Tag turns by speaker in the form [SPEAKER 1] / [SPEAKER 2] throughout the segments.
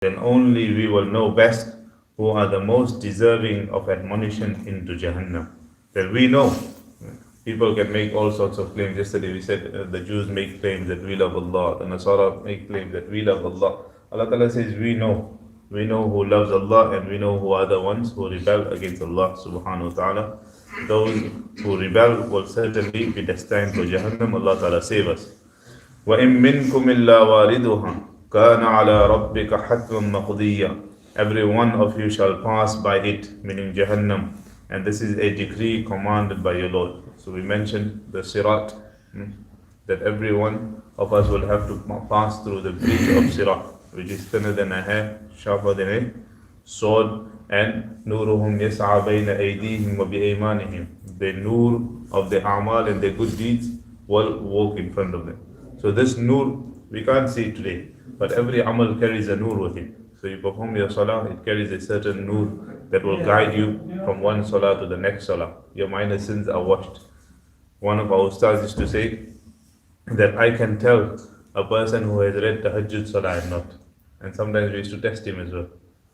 [SPEAKER 1] then only we will know best who are the most deserving of admonition into Jahannam. That we know. People can make all sorts of claims. Yesterday we said the Jews make claims that we love Allah, the Nasara make claims that we love Allah. Allah Ta'ala says we know. We know who loves Allah and we know who are the ones who rebel against Allah subhanahu wa ta'ala. Those who rebel will certainly be destined for Jahannam. Allah Ta'ala save us. وَإِن مِّنكُمْ إِلَّا وَارِدُهَا كَانَ عَلَى رَبِّكَ حَتْمًا مَقْضِيًّا. Every one of you shall pass by it, meaning Jahannam. And this is a decree commanded by your Lord. So we mentioned the Sirat, that every one of us will have to pass through the bridge of Sirat, which is thinner than a hair, sharper than a sword, and Nuruhum yas'a bayna aydihim wa bi'aymanihim. The nur of the amal and the good deeds will walk in front of them. So this nur, we can't see it today, but every amal carries a nur with it. So you perform your salah, it carries a certain nur that will guide you from one salah to the next salah. Your minor sins are washed. One of our ustads used to say that I can tell a person who has read tahajjud salah and not. And sometimes we used to test him as well.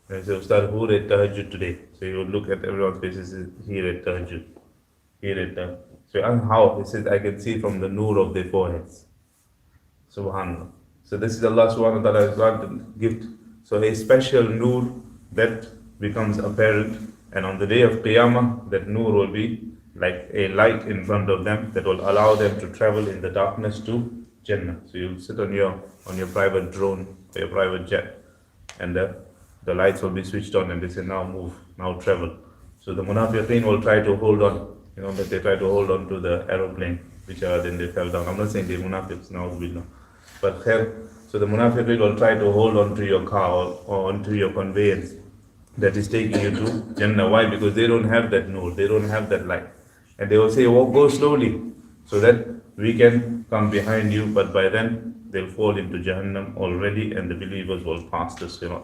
[SPEAKER 1] And he said, Ustad, who read tahajjud today? So he would look at everyone's faces and say, he read tahajjud. He read tahajjud. So how? He says, I can see from the nur of their foreheads. Subhanallah. So this is Allah subhanahu wa ta'ala's granted gift. So a special nur that becomes apparent, and on the day of Qiyamah, that nur will be like a light in front of them that will allow them to travel in the darkness to Jannah. So you'll sit on your private drone or your private jet, and the lights will be switched on, and they say, now move, now travel. So the munafiqeen will try to hold on, that they try to hold on to the aeroplane, then they fell down. I'm not saying they munafiqs, now we know. But khair, so the munafiqeen will try to hold on to your car or onto your conveyance that is taking you to Jannah. Why? Because they don't have that nur, they don't have that light. And they will say, well, go slowly, so that we can come behind you. But by then, they'll fall into Jahannam already, and the believers will pass the Sirat.